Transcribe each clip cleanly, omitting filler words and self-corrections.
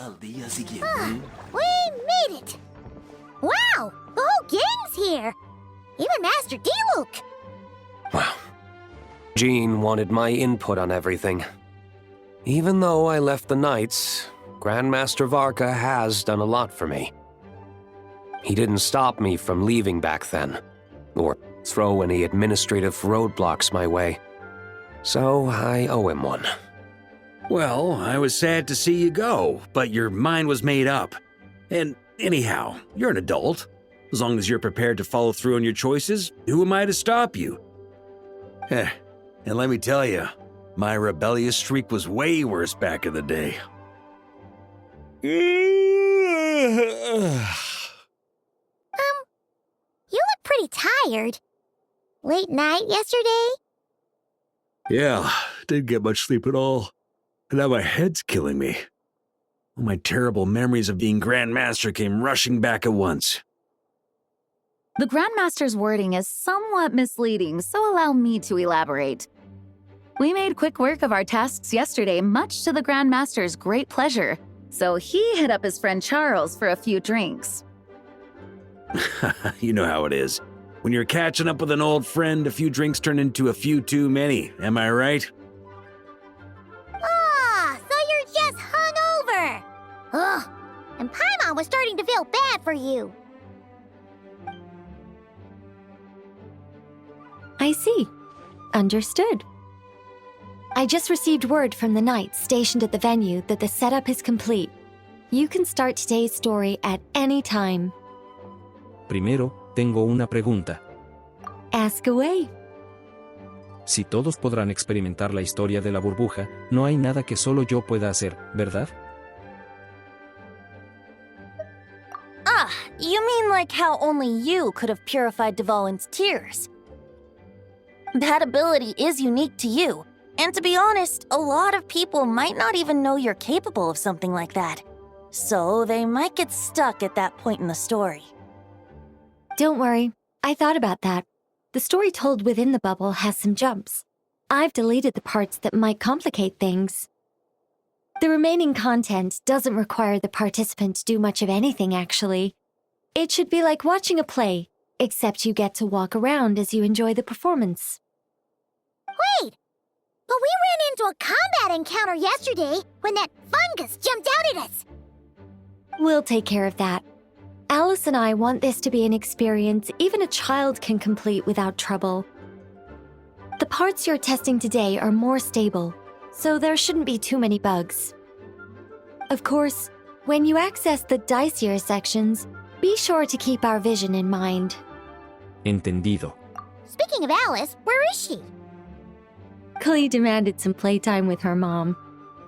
Al día siguiente. We made it! Wow! The whole gang's here! Even Master Diluc! Wow. Jean wanted my input on everything. Even though I left the Knights, Grandmaster Varka has done a lot for me. He didn't stop me from leaving back then, or throw any administrative roadblocks my way. So I owe him one. Well, I was sad to see you go, but your mind was made up. And anyhow, you're an adult. As long as you're prepared to follow through on your choices, who am I to stop you? And let me tell you, my rebellious streak was way worse back in the day. You look pretty tired. Late night yesterday? Yeah, didn't get much sleep at all. And now my head's killing me. All my terrible memories of being Grandmaster came rushing back at once. The Grandmaster's wording is somewhat misleading, so allow me to elaborate. We made quick work of our tasks yesterday, much to the Grandmaster's great pleasure, so he hit up his friend Charles for a few drinks. You know how it is. When you're catching up with an old friend, a few drinks turn into a few too many, am I right? Ah, so you're just hungover! Ugh, and Paimon was starting to feel bad for you. I see. Understood. I just received word from the Knights stationed at the venue that the setup is complete. You can start today's story at any time. Primero, tengo una pregunta. Ask away. Si todos podrán experimentar la historia de la burbuja, no hay nada que solo yo pueda hacer, ¿verdad? Ah, you mean like how only you could have purified Dvalin's tears? That ability is unique to you, and to be honest, a lot of people might not even know you're capable of something like that. So they might get stuck at that point in the story. Don't worry, I thought about that. The story told within the bubble has some jumps. I've deleted the parts that might complicate things. The remaining content doesn't require the participant to do much of anything, actually. It should be like watching a play, except you get to walk around as you enjoy the performance. Wait! But we ran into a combat encounter yesterday when that fungus jumped out at us! We'll take care of that. Alice and I want this to be an experience even a child can complete without trouble. The parts you're testing today are more stable, so there shouldn't be too many bugs. Of course, when you access the dicier sections, be sure to keep our vision in mind. Entendido. Speaking of Alice, where is she? Klee demanded some playtime with her mom.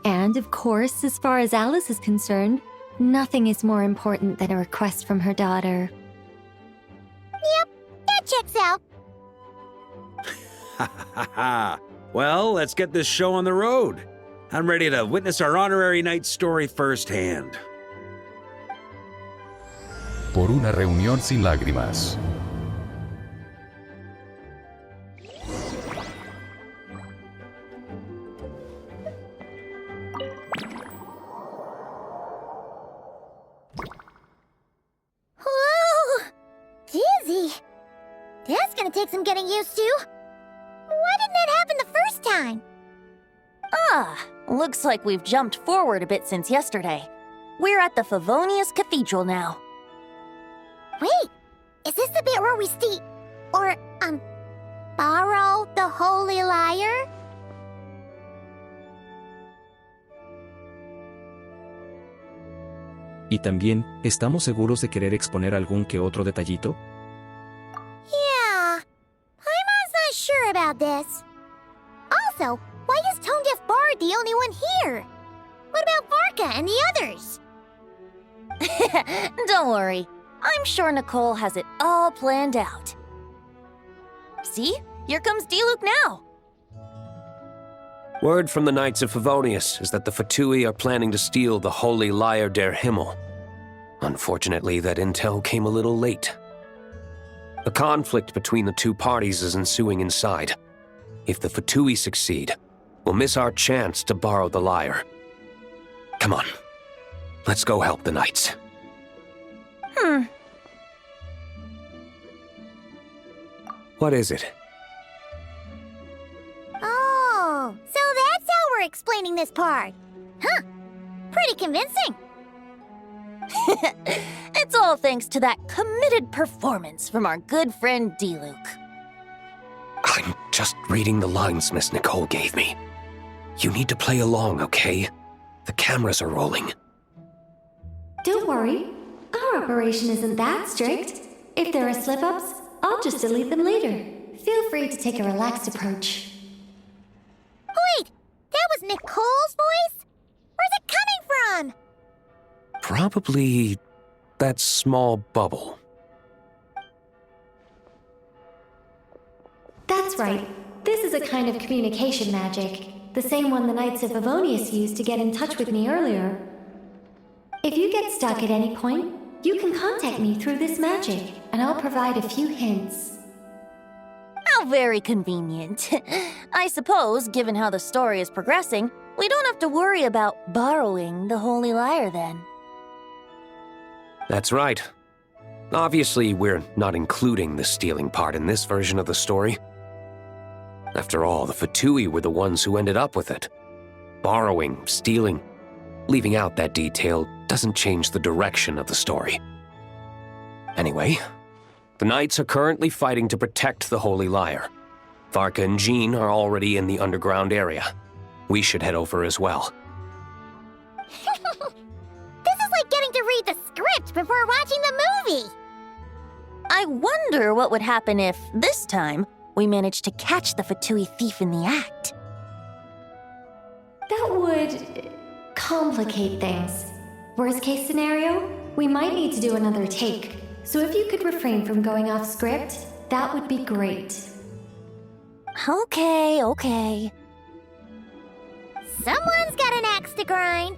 And of course, as far as Alice is concerned, nothing is more important than a request from her daughter. Yep, that checks out. Ha ha ha! Well, let's get this show on the road. I'm ready to witness our honorary knight story firsthand. Por una reunión sin lágrimas. Whoa! Dizzy. That's gonna take some getting used to. Why didn't that happen the first time? Ah, looks like we've jumped forward a bit since yesterday. We're at the Favonius Cathedral now. Wait, is this the bit where we borrow the Holy Lyre? Y también, ¿estamos seguros de querer exponer algún que otro detallito? Yeah, Paimon's not sure about this. Also, why is Tone Deaf Bard the only one here? What about Varka and the others? Don't worry. I'm sure Nicole has it all planned out. See? Here comes Diluc now. Word from the Knights of Favonius is that the Fatui are planning to steal the Holy Lyre der Himmel. Unfortunately, that intel came a little late. A conflict between the two parties is ensuing inside. If the Fatui succeed, we'll miss our chance to borrow the lyre. Come on. Let's go help the knights. What is it? Oh, so that's how we're explaining this part. Huh. Pretty convincing. It's all thanks to that committed performance from our good friend D-Luke. I'm just reading the lines Miss Nicole gave me. You need to play along, okay? The cameras are rolling. Don't worry. Our operation isn't that strict. If there are slip-ups, I'll just delete them later. Feel free to take a relaxed approach. Wait, that was Nicole's voice? Where's it coming from? Probably that small bubble. That's right. This is a kind of communication magic. The same one the Knights of Favonius used to get in touch with me earlier. If you get stuck at any point, you can contact me through this magic, and I'll provide a few hints. How very convenient. I suppose, given how the story is progressing, we don't have to worry about borrowing the Holy Lyre then. That's right. Obviously, we're not including the stealing part in this version of the story. After all, the Fatui were the ones who ended up with it. Borrowing, stealing, leaving out that detail doesn't change the direction of the story. Anyway, the Knights are currently fighting to protect the Holy Lyre. Varka and Jean are already in the underground area. We should head over as well. This is like getting to read the script before watching the movie. I wonder what would happen if, this time, we managed to catch the Fatui thief in the act. That would complicate things. Worst case scenario, we might need to do another take. So if you could refrain from going off script, that would be great. Okay. Someone's got an axe to grind.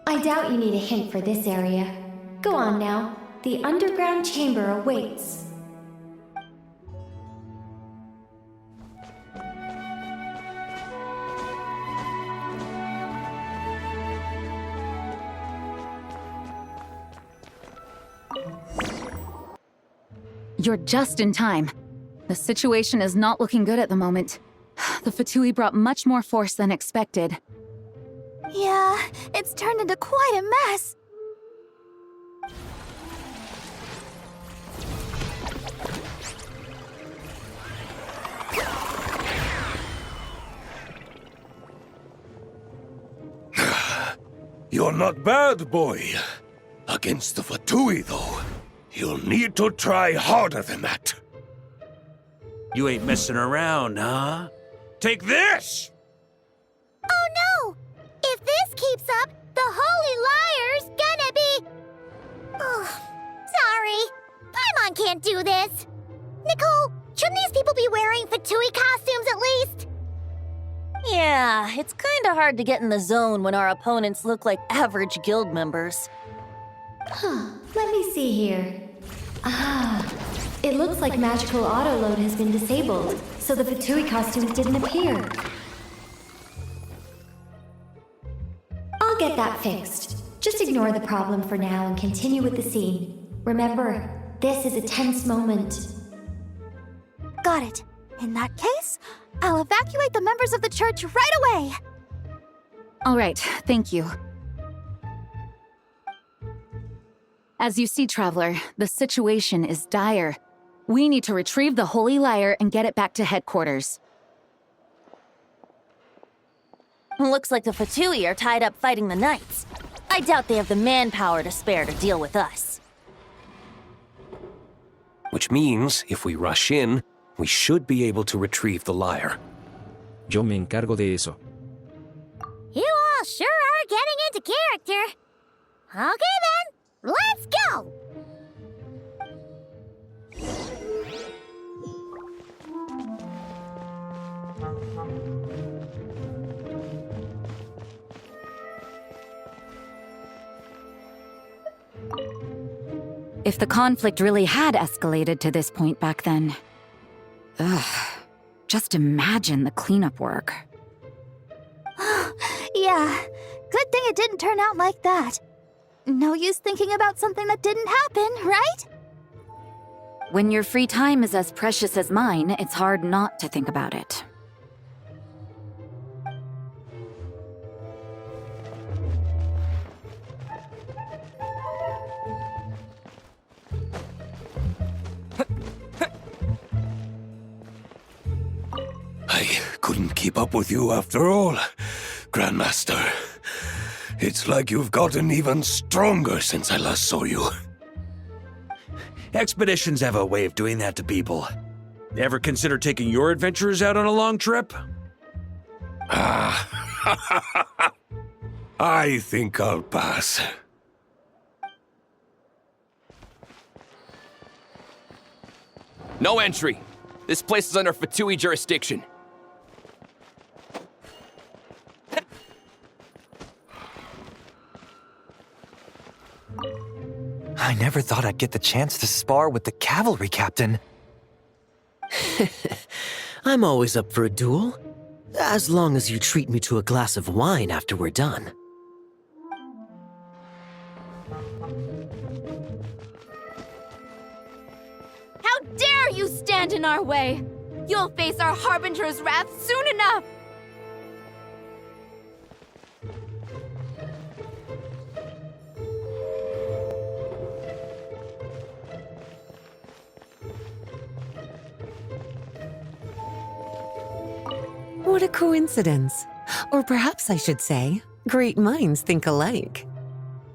I doubt you need a hint for this area. Go on now. The underground chamber awaits. You're just in time. The situation is not looking good at the moment. The Fatui brought much more force than expected. Yeah, it's turned into quite a mess. You're not bad, boy. Against the Fatui, though, you'll need to try harder than that. You ain't messing around, huh? Take this! Oh no! If this keeps up, the Holy Lyre's gonna be... Oh, sorry. Paimon can't do this. Nicole, shouldn't these people be wearing Fatui costumes at least? Yeah, it's kinda hard to get in the zone when our opponents look like average guild members. Let me see here. It looks like magical autoload has been disabled, so the Fatui costumes didn't appear. I'll get that fixed. Just ignore the problem for now and continue with the scene. Remember, this is a tense moment. Got it. In that case, I'll evacuate the members of the church right away. All right, thank you. As you see, Traveler, the situation is dire. We need to retrieve the Holy Lyre and get it back to headquarters. Looks like the Fatui are tied up fighting the Knights. I doubt they have the manpower to spare to deal with us. Which means, if we rush in, we should be able to retrieve the lyre. Yo me encargo de eso. You all sure are getting into character. Okay then, let's go! If the conflict really had escalated to this point back then. Ugh. Just imagine the cleanup work. Yeah, good thing it didn't turn out like that. No use thinking about something that didn't happen, right? When your free time is as precious as mine, it's hard not to think about it. I couldn't keep up with you after all, Grandmaster. It's like you've gotten even stronger since I last saw you. Expeditions have a way of doing that to people. Ever consider taking your adventurers out on a long trip? I think I'll pass. No entry. This place is under Fatui jurisdiction. I never thought I'd get the chance to spar with the cavalry captain. I'm always up for a duel, as long as you treat me to a glass of wine after we're done. How dare you stand in our way! You'll face our Harbinger's wrath soon enough! What a coincidence. Or perhaps I should say, great minds think alike.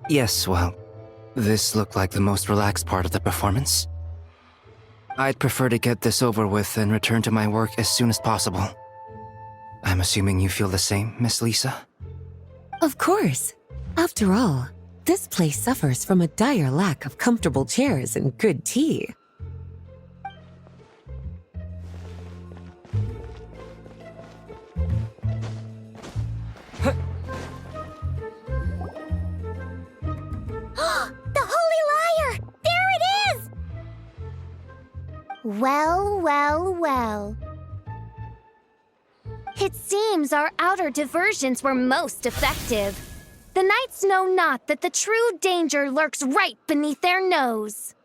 Yes, well, this looked like the most relaxed part of the performance. I'd prefer to get this over with and return to my work as soon as possible. I'm assuming you feel the same, Miss Lisa? Of course. After all, this place suffers from a dire lack of comfortable chairs and good tea. The Holy Liar! There it is! Well, well, well. It seems our outer diversions were most effective. The knights know not that the true danger lurks right beneath their nose.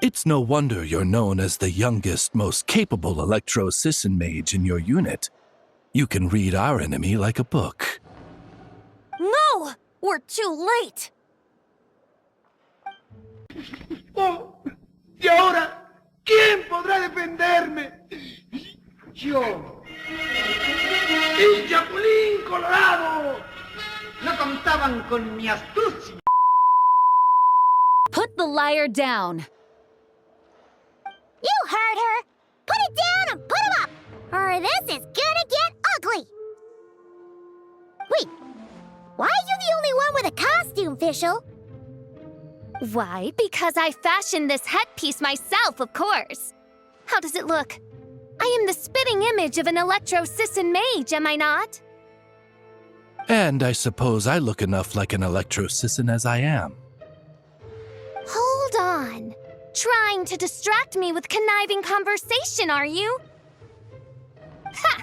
It's no wonder you're known as the youngest, most capable electro-Sisson mage in your unit. You can read our enemy like a book. No! We're too late! Oh, ¿y ahora quién podrá defenderme? Yo. ¡El Chapulín Colorado! No contaban con mi astucia. Put the liar down! You heard her! Put it down and put him up! Or this is gonna get ugly! Wait, why are you the only one with a costume, Fischl? Why, because I fashioned this headpiece myself, of course. How does it look? I am the spitting image of an electro-Sisson mage, am I not? And I suppose I look enough like an electro-Sisson as I am. Hold on. Trying to distract me with conniving conversation, are you? Ha!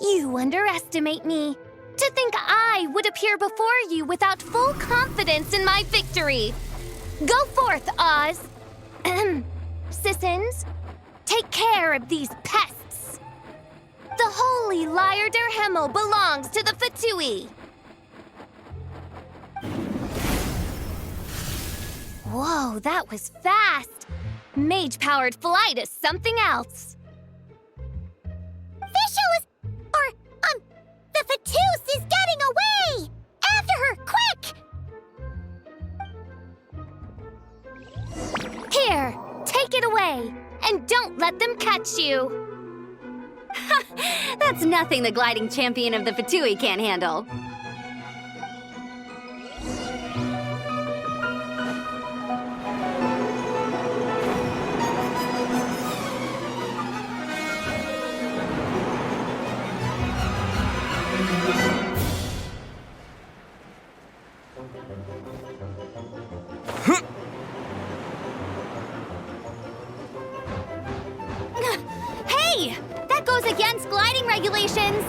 You underestimate me. To think I would appear before you without full confidence in my victory. Go forth, Oz. Sissons, take care of these pests. The Holy Liar der Himmel belongs to the Fatui. Whoa, that was fast. Mage-powered flight is something else. Fischl is... the Fatus is getting away! After her, quick! Here, take it away, and don't let them catch you. That's nothing the gliding champion of the Fatui can't handle. Hey! That goes against gliding regulations!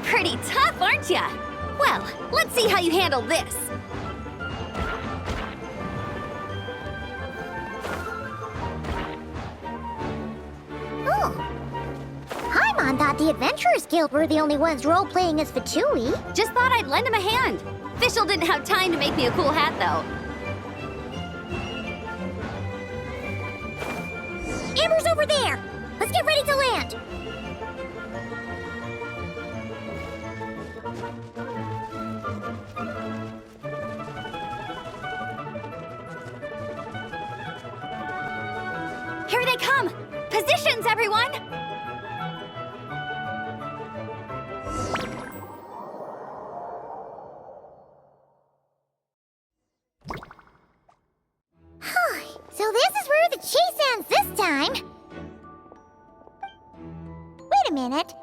Pretty tough, aren't ya? Well, let's see how you handle this. Oh. Paimon thought the Adventurers Guild were the only ones role-playing as Fatui. Just thought I'd lend him a hand. Fischl didn't have time to make me a cool hat, though. Amber's over there! Let's get ready to land! Here they come! Positions, everyone! So this is where the chase ends this time. Wait a minute.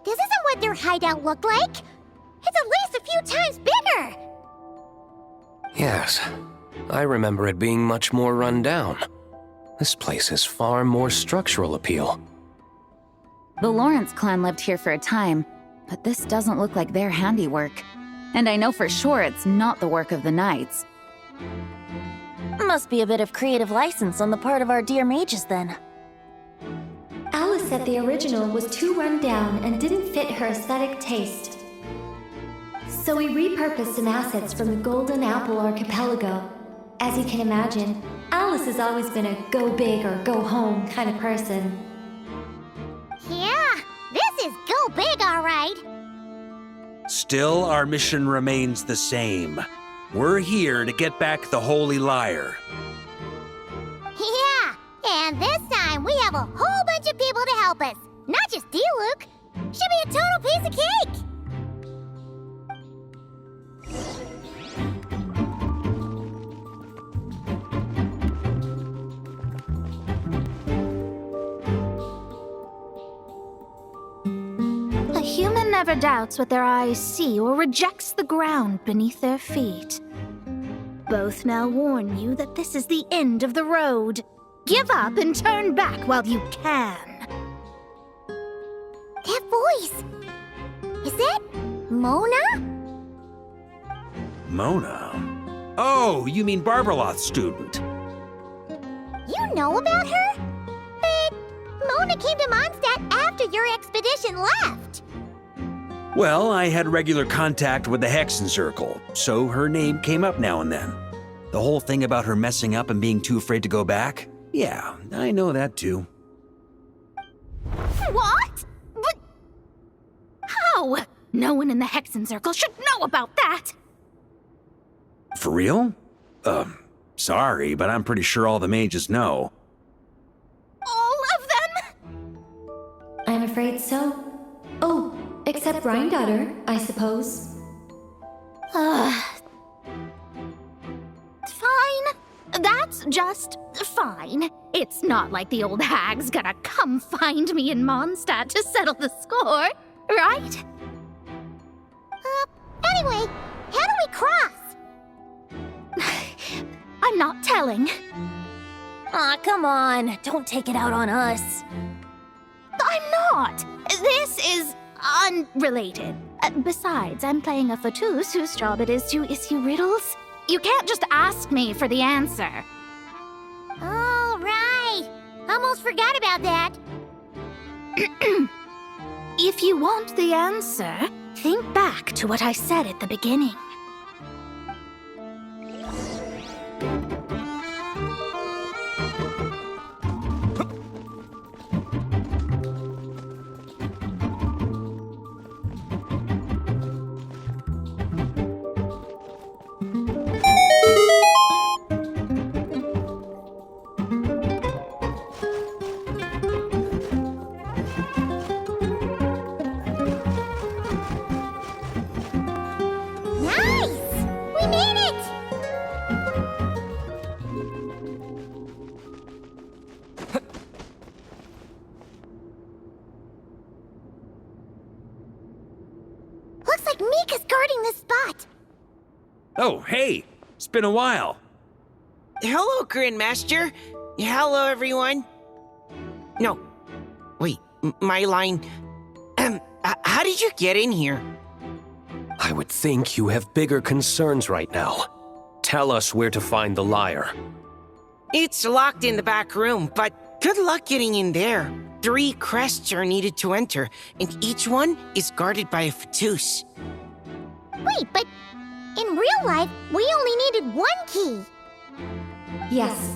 This isn't what their hideout looked like. It's at least a few times bigger. Yes, I remember it being much more run down. This place has far more structural appeal. The Lawrence clan lived here for a time, but this doesn't look like their handiwork. And I know for sure it's not the work of the knights. Must be a bit of creative license on the part of our dear mages, then. Alice said the original was too run down and didn't fit her aesthetic taste. So we repurposed some assets from the Golden Apple Archipelago. As you can imagine, Alice has always been a go big or go home kind of person. Yeah, this is go big, all right. Still, our mission remains the same. We're here to get back the Holy Lyre. Yeah, and this time we have a whole bunch of people to help us. Not just Diluc. Should be a total piece of cake. A human never doubts what their eyes see or rejects the ground beneath their feet. Both now warn you that this is the end of the road. Give up and turn back while you can. That voice. Is that Mona? Mona? Oh, you mean Barbarloth's student. You know about her? But Mona came to Mondstadt after your expedition left. Well, I had regular contact with the Hexen Circle, so her name came up now and then. The whole thing about her messing up and being too afraid to go back? Yeah, I know that too. What? But how? No one in the Hexen Circle should know about that. For real? Sorry, but I'm pretty sure all the mages know. All of them? I'm afraid so. Oh, except Rhindaughter, I suppose. Fine. That's just fine. It's not like the old hag's gonna come find me in Mondstadt to settle the score, right? Anyway, how do we cross? I'm not telling. Aw, come on. Don't take it out on us. I'm not. This is unrelated. Besides, I'm playing a Fatus whose job it is to issue riddles. You can't just ask me for the answer. All right. Almost forgot about that. If you want the answer, think back to what I said at the beginning. Looks like Mika's guarding this spot. Oh, hey! It's been a while. Hello, Grandmaster. Hello, everyone. No. Wait, my line... how did you get in here? I would think you have bigger concerns right now. Tell us where to find the lyre. It's locked in the back room, but good luck getting in there. 3 crests are needed to enter, and each one is guarded by a Fatus. Wait, but in real life, we only needed 1 key. Yes,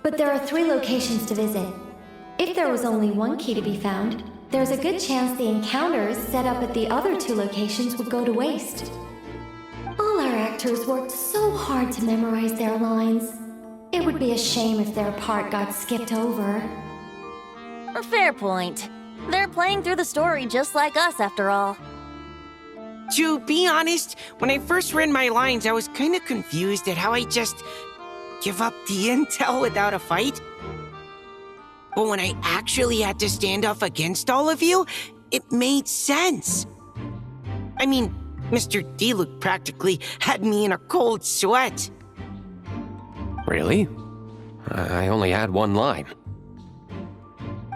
but there are 3 locations to visit. If there was only 1 key to be found, there's a good chance the encounters set up at the other 2 locations would go to waste. All our actors worked so hard to memorize their lines. It would be a shame if their part got skipped over. A fair point. They're playing through the story just like us, after all. To be honest, when I first read my lines, I was kind of confused at how I just give up the intel without a fight. But when I actually had to stand up against all of you, it made sense. I mean, Mr. Diluc practically had me in a cold sweat. Really? I only had 1 line.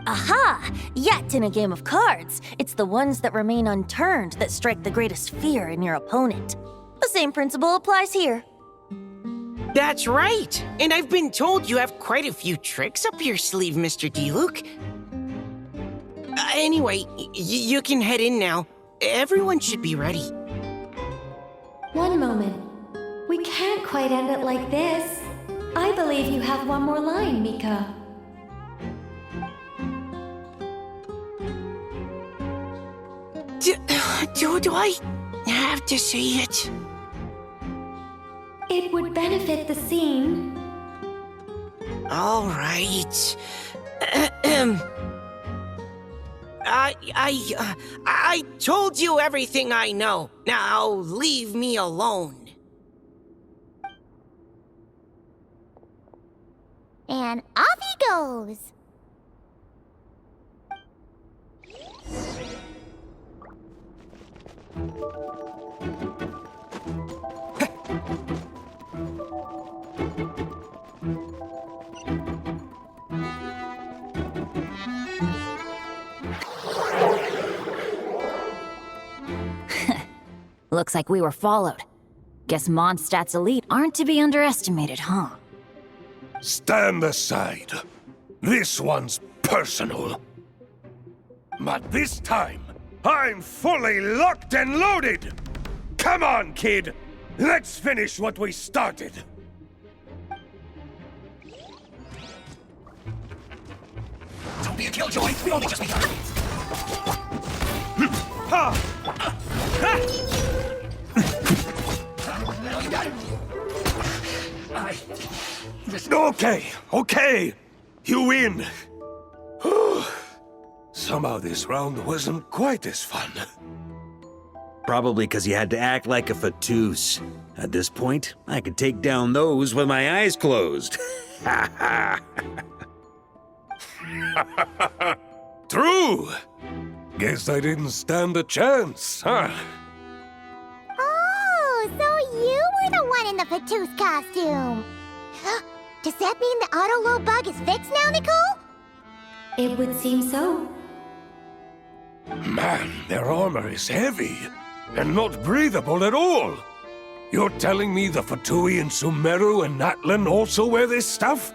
Aha! Yet in a game of cards, it's the ones that remain unturned that strike the greatest fear in your opponent. The same principle applies here. That's right! And I've been told you have quite a few tricks up your sleeve, Mr. Diluc. Anyway, you can head in now. Everyone should be ready. One moment. We can't quite end it like this. I believe you have 1 more line, Mika. Do I have to say it? It would benefit the scene. All right. I told you everything I know. Now leave me alone. And off he goes. Looks like we were followed. Guess Mondstadt's elite aren't to be underestimated, huh? Stand aside. This one's personal. But this time, I'm fully locked and loaded! Come on, kid! Let's finish what we started! Don't be a killjoy! We only just begun! Okay. You win. Somehow this round wasn't quite as fun. Probably because you had to act like a Fatus. At this point, I could take down those with my eyes closed. True! Guess I didn't stand a chance, huh? Oh, so you were the one in the Fatus costume. Does that mean the auto-low bug is fixed now, Nicole? It would seem so. Man, their armor is heavy, and not breathable at all. You're telling me the Fatui in Sumeru and Natlan also wear this stuff?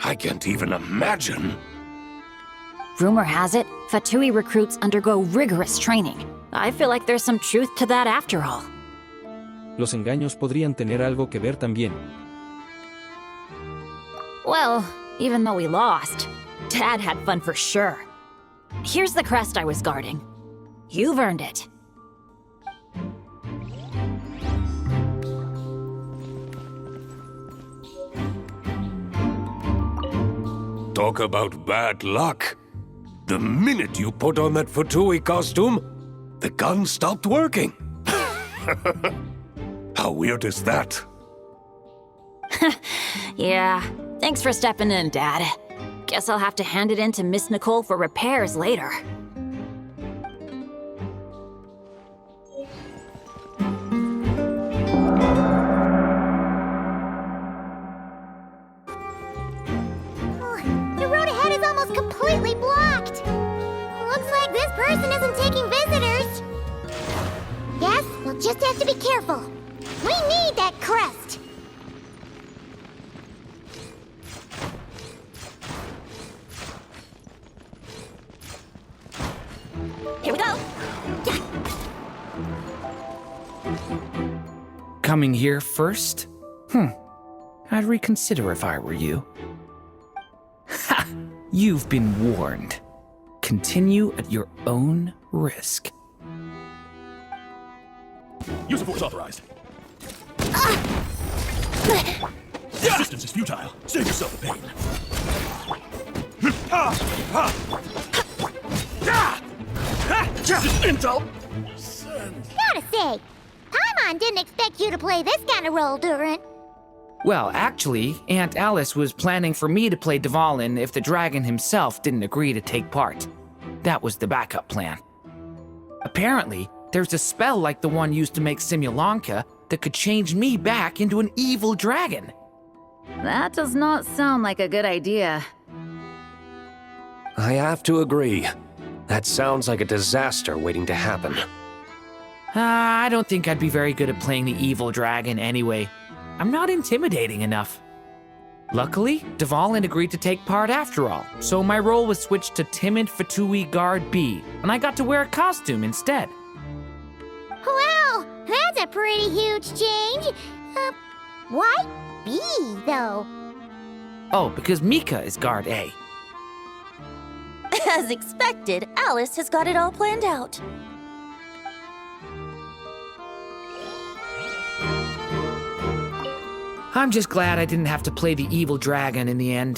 I can't even imagine. Rumor has it, Fatui recruits undergo rigorous training. I feel like there's some truth to that after all. Los engaños podrían tener algo que ver también. Well, even though we lost, Dad had fun for sure. Here's the crest I was guarding. You've earned it. Talk about bad luck. The minute you put on that Fatui costume, the gun stopped working. How weird is that? Yeah, thanks for stepping in, Dad. Guess I'll have to hand it in to Miss Nicole for repairs later. Just have to be careful. We need that crest. Here we go. Coming here first? I'd reconsider if I were you. Ha! You've been warned. Continue at your own risk. Use of force authorized. Resistance is futile. Save yourself the pain. This is intel. Gotta say, Paimon didn't expect you to play this kind of role, Durin. Well, actually, Aunt Alice was planning for me to play Dvalin if the dragon himself didn't agree to take part. That was the backup plan. Apparently, there's a spell like the one used to make Simulanka that could change me back into an evil dragon. That does not sound like a good idea. I have to agree. That sounds like a disaster waiting to happen. I don't think I'd be very good at playing the evil dragon anyway. I'm not intimidating enough. Luckily, Dvalin agreed to take part after all, so my role was switched to timid Fatui Guard B, and I got to wear a costume instead. Wow, that's a pretty huge change. Why B, though? Oh, because Mika is Guard A. As expected, Alice has got it all planned out. I'm just glad I didn't have to play the evil dragon in the end.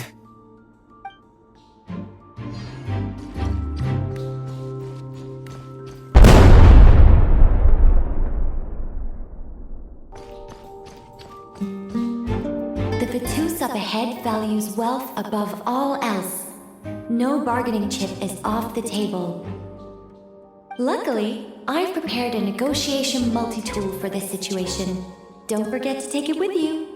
The Fatus up ahead values wealth above all else. No bargaining chip is off the table. Luckily, I've prepared a negotiation multi-tool for this situation. Don't forget to take it with you.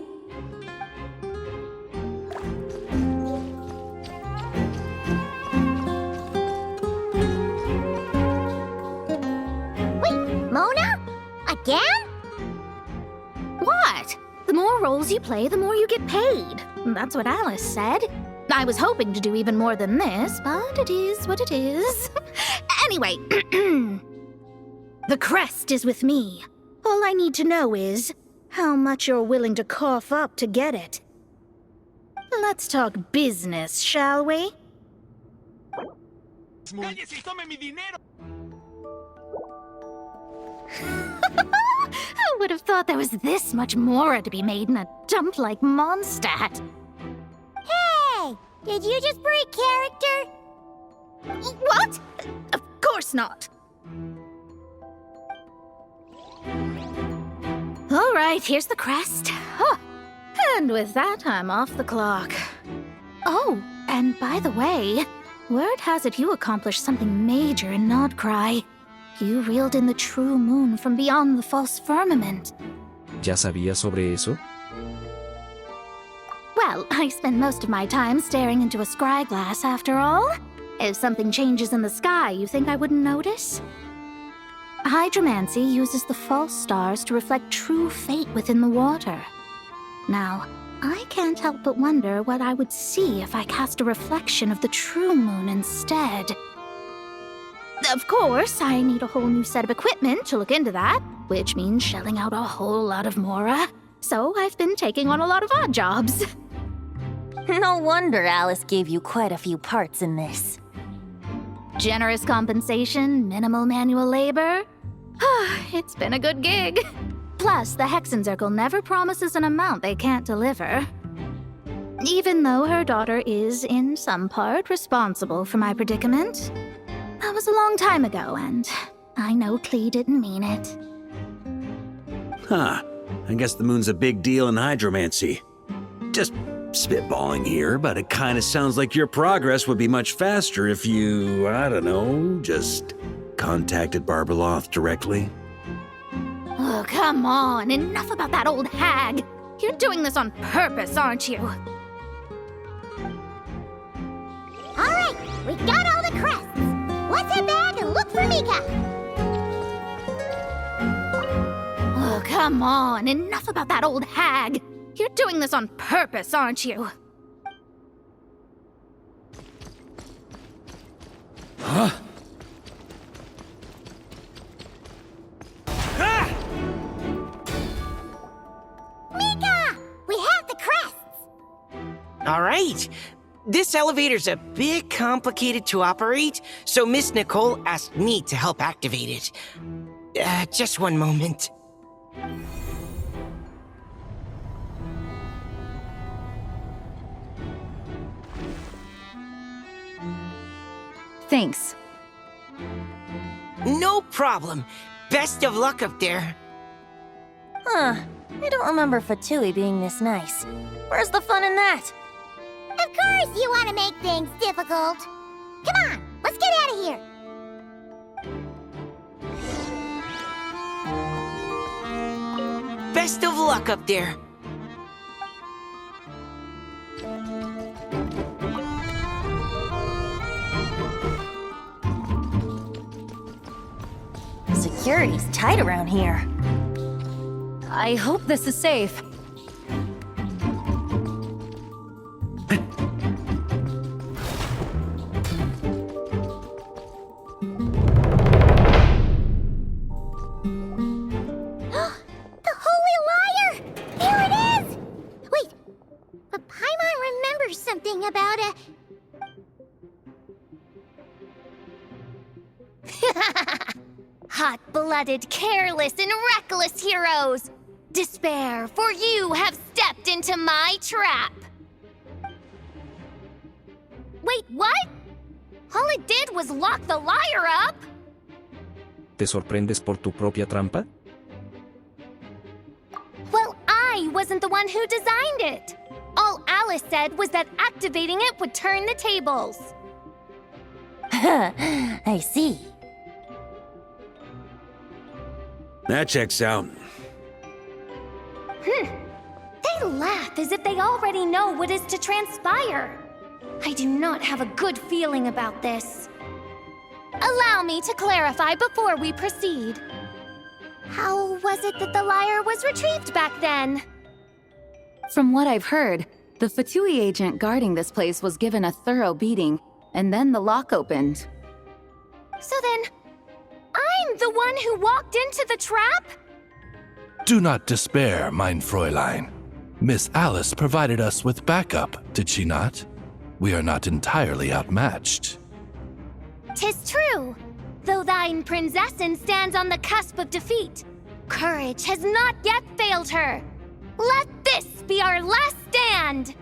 Wait, Mona? Again? What? The more roles you play, the more you get paid. That's what Alice said. I was hoping to do even more than this, but it is what it is. Anyway, the crest is with me. All I need to know is how much you're willing to cough up to get it. Let's talk business, shall we? Who would have thought there was this much Mora to be made in a dump like Mondstadt? Hey! Did you just break character? What? Of course not. All right, here's the crest. Huh. And with that, I'm off the clock. Oh, and by the way, word has it you accomplished something major in Nodcry. You reeled in the true moon from beyond the false firmament. ¿Ya sabía sobre eso? Well, I spend most of my time staring into a scry glass, after all. If something changes in the sky, you think I wouldn't notice? Hydromancy uses the false stars to reflect true fate within the water. Now, I can't help but wonder what I would see if I cast a reflection of the true moon instead. Of course, I need a whole new set of equipment to look into that, which means shelling out a whole lot of Mora. So I've been taking on a lot of odd jobs. No wonder Alice gave you quite a few parts in this. Generous compensation, minimal manual labor. It's been a good gig. Plus, the Hexen Circle never promises an amount they can't deliver. Even though her daughter is, in some part, responsible for my predicament. That was a long time ago, and I know Klee didn't mean it. Huh. I guess the moon's a big deal in hydromancy. Just spitballing here, but it kind of sounds like your progress would be much faster if you, I don't know, just contacted Barbeloth directly. Oh, come on. Enough about that old hag. You're doing this on purpose, aren't you? All right, we got all the crests. Let's head back and look for Mika. Come on, enough about that old hag. You're doing this on purpose, aren't you? Huh? Mika! We have the crests! All right. This elevator's a bit complicated to operate, so Miss Nicole asked me to help activate it. Just one moment. Thanks. No problem. Best of luck up there. Huh. I don't remember Fatui being this nice. Where's the fun in that? Of course you want to make things difficult. Come on, let's get out of here. Best of luck up there. Security's tight around here. I hope this is safe. About a... Hot-blooded, careless, and reckless heroes! Despair, for you have stepped into my trap! Wait, what? All it did was lock the liar up? ¿Te sorprendes por tu propia trampa? Well, I wasn't the one who designed it! All Alice said was that activating it would turn the tables. I see. That checks out. They laugh as if they already know what is to transpire. I do not have a good feeling about this. Allow me to clarify before we proceed. How was it that the lyre was retrieved back then? From what I've heard, the Fatui agent guarding this place was given a thorough beating, and then the lock opened. So then, I'm the one who walked into the trap? Do not despair, mein Fräulein. Miss Alice provided us with backup, did she not? We are not entirely outmatched. 'Tis true. Though thine Prinzessin stands on the cusp of defeat, courage has not yet failed her. Let this be our last stand!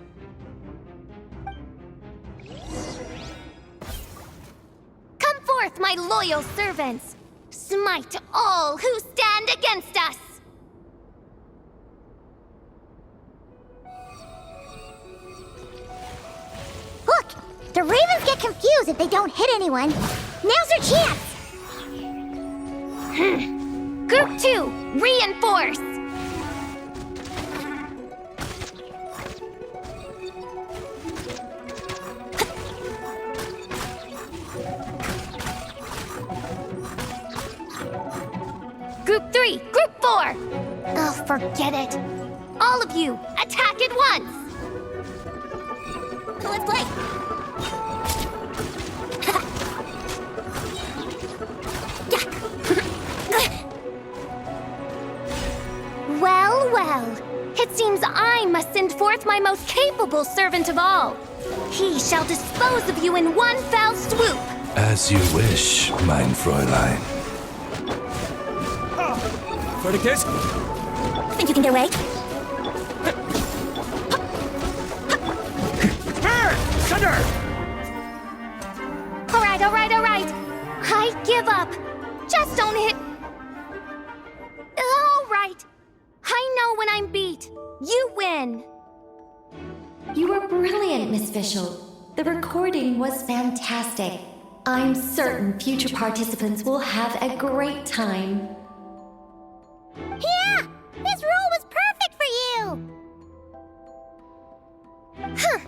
Come forth, my loyal servants! Smite all who stand against us! Look! The ravens get confused if they don't hit anyone. Now's their chance! Group 2, reinforce! Group 3, Group 4! Oh, forget it. All of you, attack at once! Let's play! Well, well. It seems I must send forth my most capable servant of all. He shall dispose of you in one fell swoop. As you wish, mein Fräulein. Verdict? Think you can get away? Thunder! All right. I give up. Just don't hit. All right. I know when I'm beat. You win. You were brilliant, Miss Fischl. The recording was fantastic. I'm certain future participants will have a great time. Yeah! This role was perfect for you! Huh.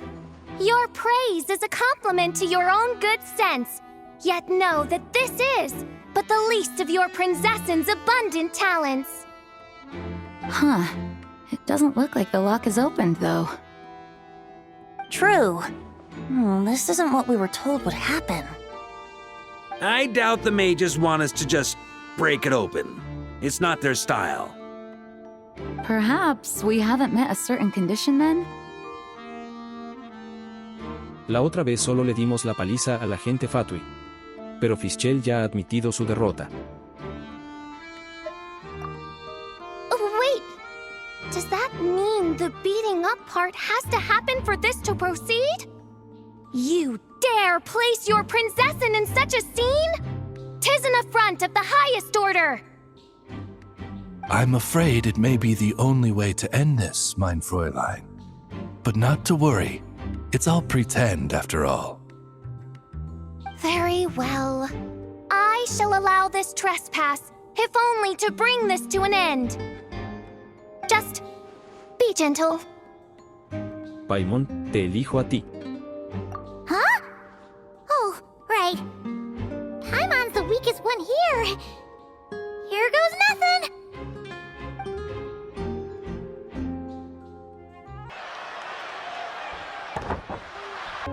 Your praise is a compliment to your own good sense. Yet know that this is but the least of your Prinzessin's abundant talents. Huh. It doesn't look like the lock is opened, though. True. This isn't what we were told would happen. I doubt the mages want us to just break it open. It's not their style. Perhaps we haven't met a certain condition then? La otra vez solo le dimos la paliza al agente Fatui. Pero Fischel ya ha admitido su derrota. Wait! Does that mean the beating up part has to happen for this to proceed? You dare place your prinzessin in such a scene? 'Tis an affront of the highest order! I'm afraid it may be the only way to end this, mein Fräulein. But not to worry. It's all pretend, after all. Very well. I shall allow this trespass, if only to bring this to an end. Just be gentle. Paimon, te elijo a ti. Huh? Oh, right. Paimon's the weakest one here. Here goes nothing.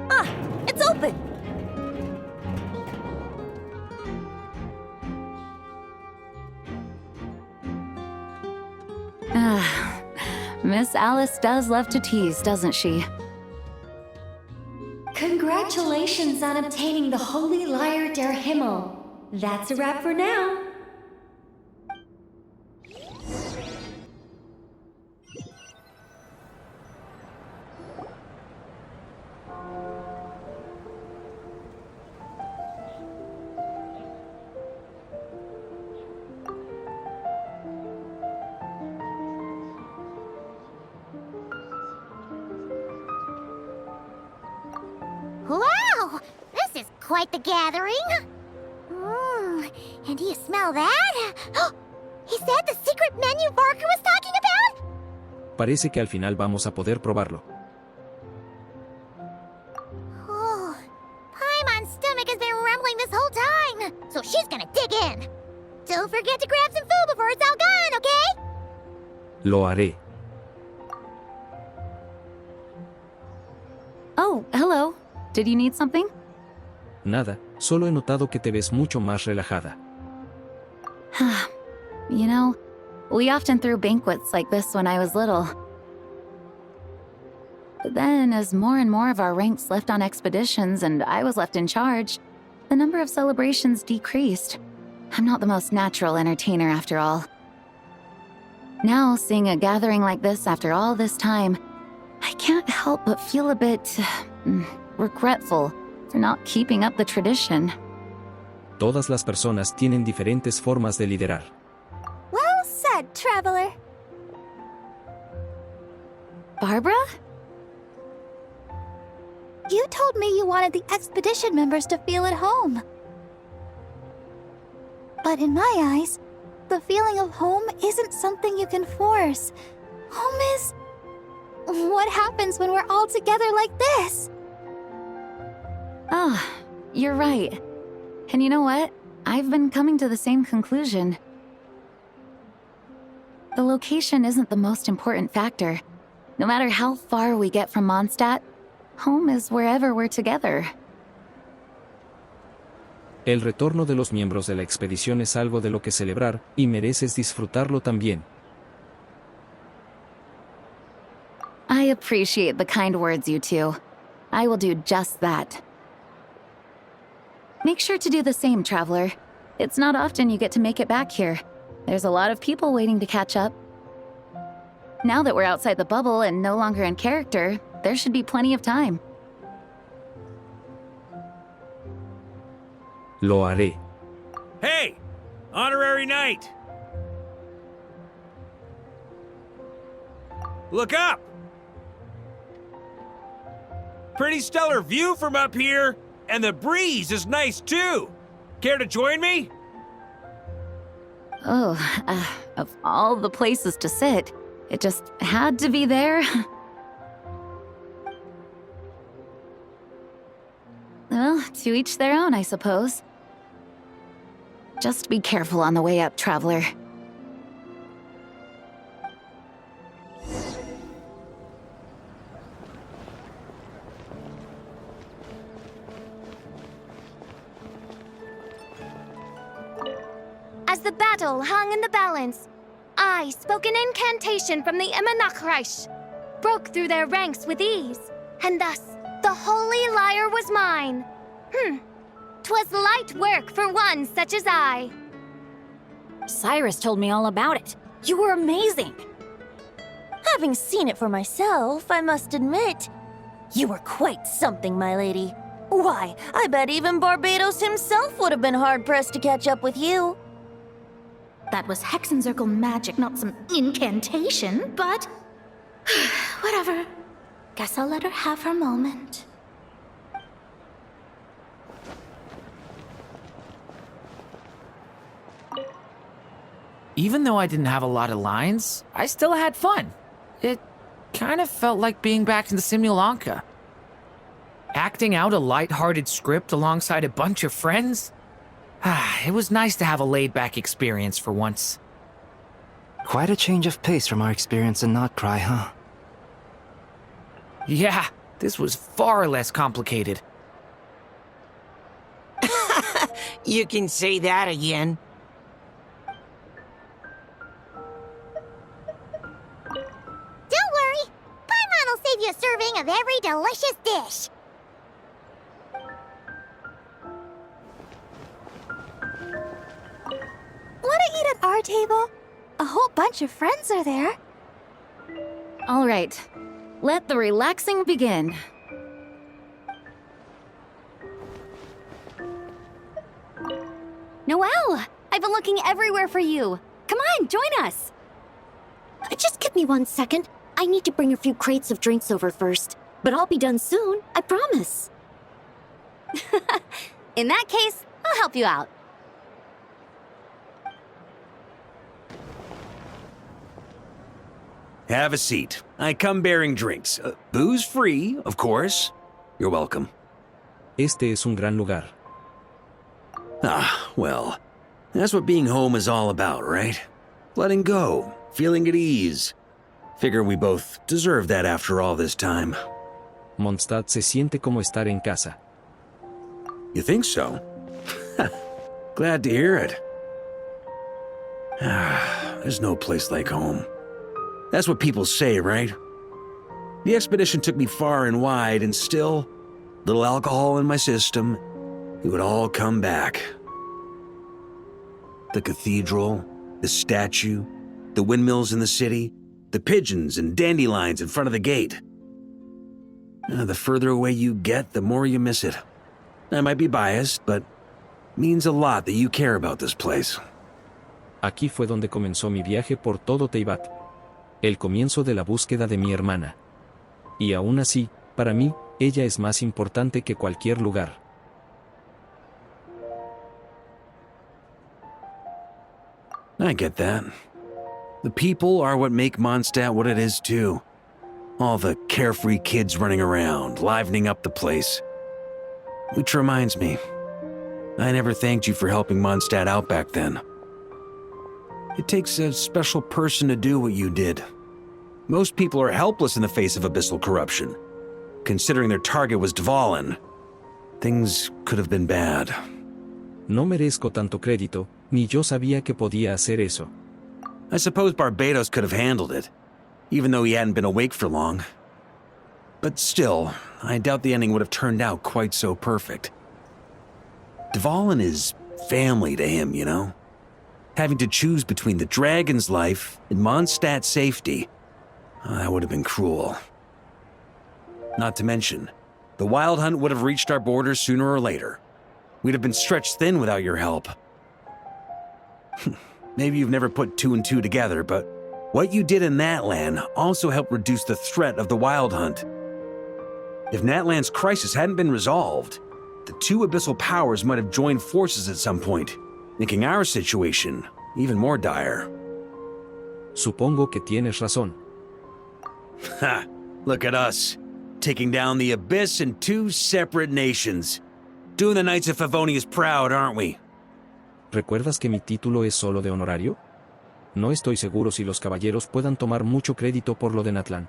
Ah, it's open! Miss Alice does love to tease, doesn't she? Congratulations on obtaining the Holy Lyre der Himmel. That's a wrap for now. Wow! This is quite the gathering. And do you smell that? Is that the secret menu Barker was talking about? Parece que al final vamos a poder probarlo. Oh, Paimon's stomach has been rumbling this whole time, so she's gonna dig in. Don't forget to grab some food before it's all gone, okay? Lo haré. Oh, hello. Did you need something? Nada, solo he notado que te ves mucho más relajada. You know, we often threw banquets like this when I was little. But then, as more and more of our ranks left on expeditions and I was left in charge, the number of celebrations decreased. I'm not the most natural entertainer after all. Now, seeing a gathering like this after all this time, I can't help but feel a bit regretful for not keeping up the tradition. Todas las personas tienen diferentes formas de liderar. Well said, traveler. Barbara? You told me you wanted the expedition members to feel at home. But in my eyes, the feeling of home isn't something you can force. Home is... what happens when we're all together like this? Oh, you're right. And you know what? I've been coming to the same conclusion. The location isn't the most important factor. No matter how far we get from Mondstadt, home is wherever we're together. El retorno de los miembros de la expedición es algo de lo que celebrar, y mereces disfrutarlo también. I appreciate the kind words, you two. I will do just that. Make sure to do the same, traveler. It's not often you get to make it back here. There's a lot of people waiting to catch up. Now that we're outside the bubble and no longer in character, there should be plenty of time. Lo haré. Hey! Honorary knight! Look up! Pretty stellar view from up here, and the breeze is nice too. Care to join me? Oh, of all the places to sit, it just had to be there. Well, to each their own, I suppose. Just be careful on the way up, traveler. battle hung in the balance. I spoke an incantation from the Emanachreich, broke through their ranks with ease, and thus the holy lyre was mine. 'Twas light work for one such as I. Cyrus told me all about it. You were amazing. Having seen it for myself, I must admit, you were quite something, my lady. Why, I bet even Barbados himself would have been hard-pressed to catch up with you. That was Hexencircle magic, not some incantation, but... whatever. Guess I'll let her have her moment. Even though I didn't have a lot of lines, I still had fun. It kind of felt like being back in the Simulanka. Acting out a light-hearted script alongside a bunch of friends? It was nice to have a laid-back experience for once. Quite a change of pace from our experience in Not Cry, huh? Yeah, this was far less complicated. You can say that again. Don't worry, Paimon will save you a serving of every delicious dish. Want to eat at our table? A whole bunch of friends are there. All right, let the relaxing begin. Noelle, I've been looking everywhere for you. Come on, join us. Just give me 1 second. I need to bring a few crates of drinks over first. But I'll be done soon, I promise. In that case, I'll help you out. Have a seat. I come bearing drinks. Booze free, of course. You're welcome. Este es un gran lugar. Well, that's what being home is all about, right? Letting go, feeling at ease. Figure we both deserve that after all this time. Mondstadt se siente como estar en casa. You think so? Glad to hear it. There's no place like home. That's what people say, right? The expedition took me far and wide, and still, little alcohol in my system, it would all come back. The cathedral, the statue, the windmills in the city, the pigeons and dandelions in front of the gate. The further away you get, the more you miss it. I might be biased, but it means a lot that you care about this place. Aquí fue donde comenzó mi viaje por todo Teyvat. El comienzo de la búsqueda de mi hermana. Y aún así, para mí, ella es más importante que cualquier lugar. I get that. The people are what make Mondstadt what it is, too. All the carefree kids running around, livening up the place. Which reminds me, I never thanked you for helping Mondstadt out back then. It takes a special person to do what you did. Most people are helpless in the face of abyssal corruption. Considering their target was Dvalin, things could have been bad. No merezco tanto crédito, ni yo sabía que podía hacer eso. I suppose Barbados could have handled it, even though he hadn't been awake for long. But still, I doubt the ending would have turned out quite so perfect. Dvalin is family to him, you know? Having to choose between the dragon's life and Mondstadt's safety, that would have been cruel. Not to mention, the Wild Hunt would have reached our borders sooner or later. We'd have been stretched thin without your help. Maybe you've never put two and two together, but what you did in Natlan also helped reduce the threat of the Wild Hunt. If Natlan's crisis hadn't been resolved, the two abyssal powers might have joined forces at some point, making our situation even more dire. Supongo que tienes razón. Ha! Look at us, taking down the Abyss in two separate nations. Doing the Knights of Favonius proud, aren't we? ¿Recuerdas que mi título es solo de honorario? No estoy seguro si los caballeros puedan tomar mucho crédito por lo de Natlan.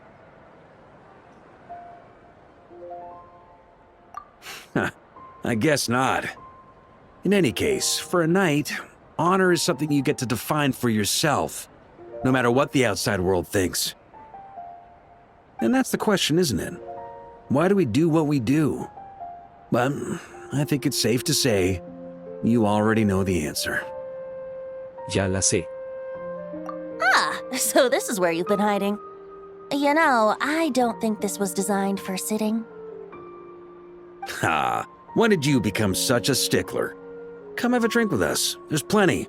I guess not. In any case, for a knight, Honor is something you get to define for yourself, no matter what the outside world thinks. And that's the question, isn't it? Why do we do what we do? But I think it's safe to say you already know the answer. Ya la sé. Ah, so this is where you've been hiding. You know, I don't think this was designed for sitting. Ha! When did you become such a stickler? Come have a drink with us. There's plenty.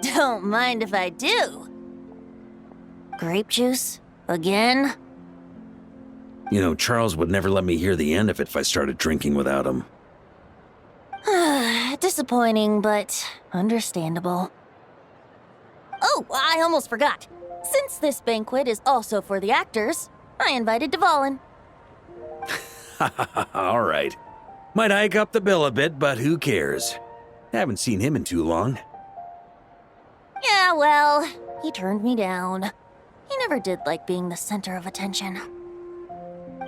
Don't mind if I do. Grape juice? Again? You know, Charles would never let me hear the end of it if I started drinking without him. Disappointing, but understandable. Oh, I almost forgot. Since this banquet is also for the actors, I invited Dvalin. All right. Might hike up the bill a bit, but who cares? Haven't seen him in too long. Yeah, well, he turned me down. He never did like being the center of attention.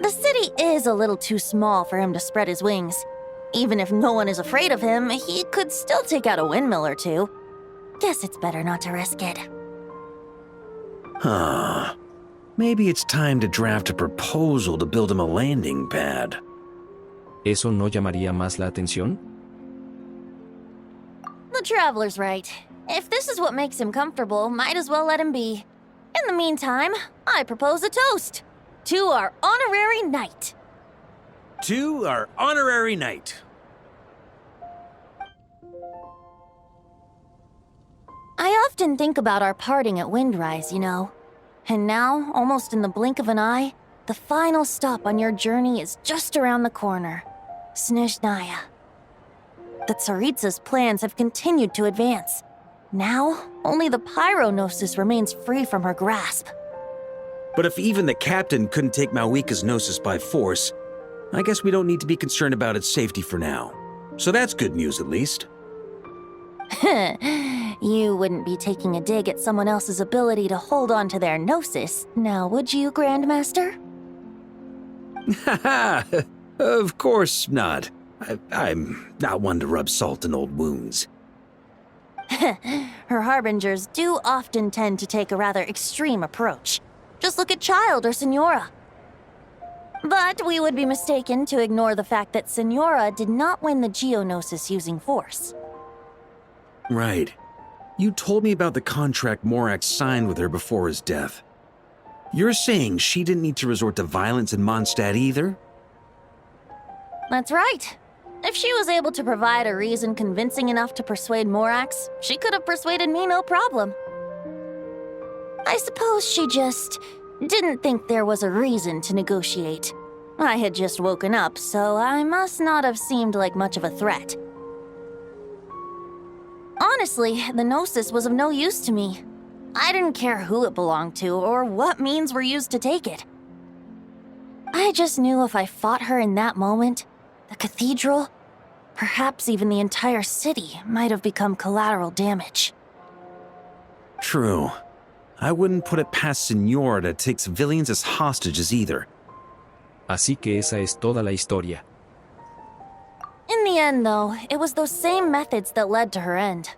The city is a little too small for him to spread his wings. Even if no one is afraid of him, he could still take out a windmill or two. Guess it's better not to risk it. Huh. Maybe it's time to draft a proposal to build him a landing pad. ¿Eso no llamaría más la atención? The traveler's right. If this is what makes him comfortable, might as well let him be. In the meantime, I propose a toast to our honorary knight. To our honorary knight. I often think about our parting at Windrise, you know. And now, almost in the blink of an eye, the final stop on your journey is just around the corner. Snezhnaya. The Tsaritsa's plans have continued to advance. Now, only the Pyronosis remains free from her grasp. But if even the captain couldn't take Malwika's Gnosis by force, I guess we don't need to be concerned about its safety for now. So that's good news, at least. You wouldn't be taking a dig at someone else's ability to hold on to their Gnosis, now would you, Grandmaster? Haha! Of course not. I'm not one to rub salt in old wounds. Her harbingers do often tend to take a rather extreme approach. Just look at Child or Senora. But we would be mistaken to ignore the fact that Senora did not win the Geonosis using force. Right. You told me about the contract Morak signed with her before his death. You're saying she didn't need to resort to violence in Mondstadt either? That's right. If she was able to provide a reason convincing enough to persuade Morax, she could have persuaded me no problem. I suppose she just didn't think there was a reason to negotiate. I had just woken up, so I must not have seemed like much of a threat. Honestly, the Gnosis was of no use to me. I didn't care who it belonged to or what means were used to take it. I just knew if I fought her in that moment, the cathedral, perhaps even the entire city, might have become collateral damage. True. I wouldn't put it past Senora to take civilians as hostages either. Así que esa es toda la historia. In the end, though, it was those same methods that led to her end.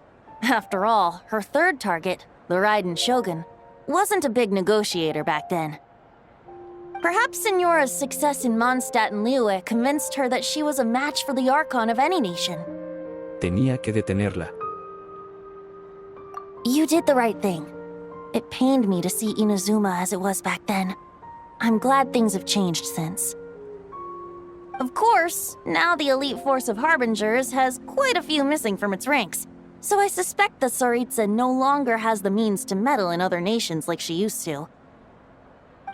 After all, her third target, the Raiden Shogun, wasn't a big negotiator back then. Perhaps Senora's success in Mondstadt and Liyue convinced her that she was a match for the Archon of any nation. Tenía que detenerla. You did the right thing. It pained me to see Inazuma as it was back then. I'm glad things have changed since. Of course, now the elite force of Harbingers has quite a few missing from its ranks, so I suspect that Tsaritsa no longer has the means to meddle in other nations like she used to.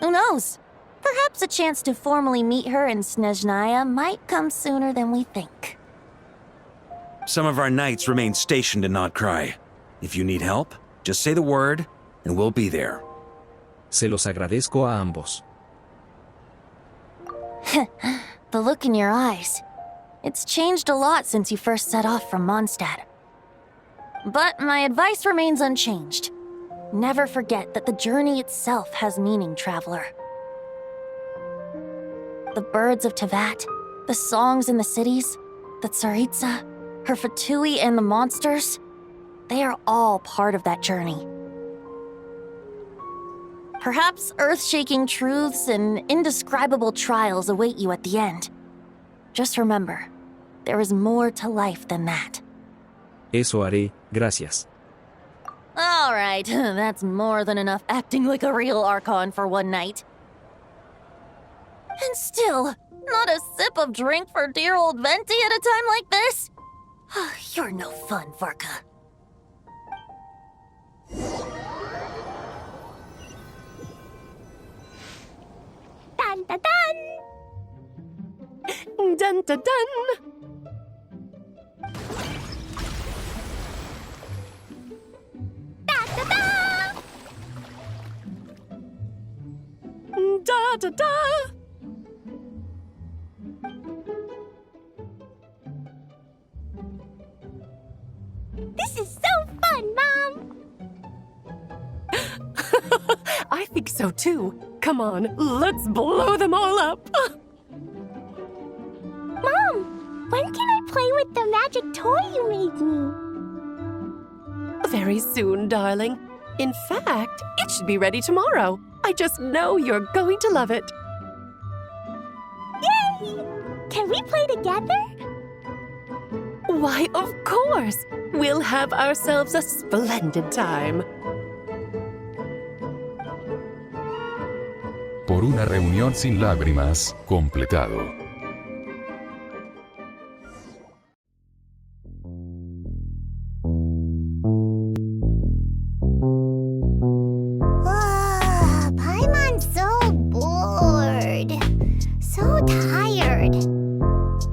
Who knows? Perhaps a chance to formally meet her in Snezhnaya might come sooner than we think. Some of our knights remain stationed in Not Cry. If you need help, just say the word, and we'll be there. Se los agradezco a ambos. The look in your eyes. It's changed a lot since you first set off from Mondstadt. But my advice remains unchanged. Never forget that the journey itself has meaning, traveler. The birds of Tevat, the songs in the cities, the Tsaritsa, her Fatui and the monsters. They are all part of that journey. Perhaps earth-shaking truths and indescribable trials await you at the end. Just remember, there is more to life than that. Eso haré, gracias. All right, that's more than enough acting like a real Archon for one night. And still, not a sip of drink for dear old Venti at a time like this? You're no fun, Varka. Dun dun dun! Dun dun dun! Da da da! Da da da! This is so fun, Mom! I think so too. Come on, let's blow them all up. Mom, when can I play with the magic toy you made me? Very soon, darling. In fact, it should be ready tomorrow. I just know you're going to love it. Yay! Can we play together? Why, of course. We'll have ourselves a splendid time. Por una reunión sin lágrimas, completado. Paimon's so bored. So tired.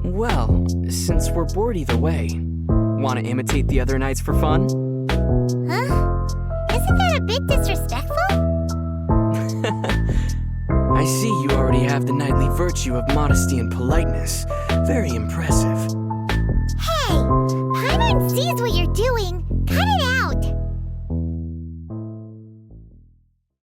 Well, since we're bored either way, want to imitate the other nights for fun? Huh? Isn't that a bit disrespectful? I see you already have the knightly virtue of modesty and politeness. Very impressive. Hey, Paimon sees what you're doing.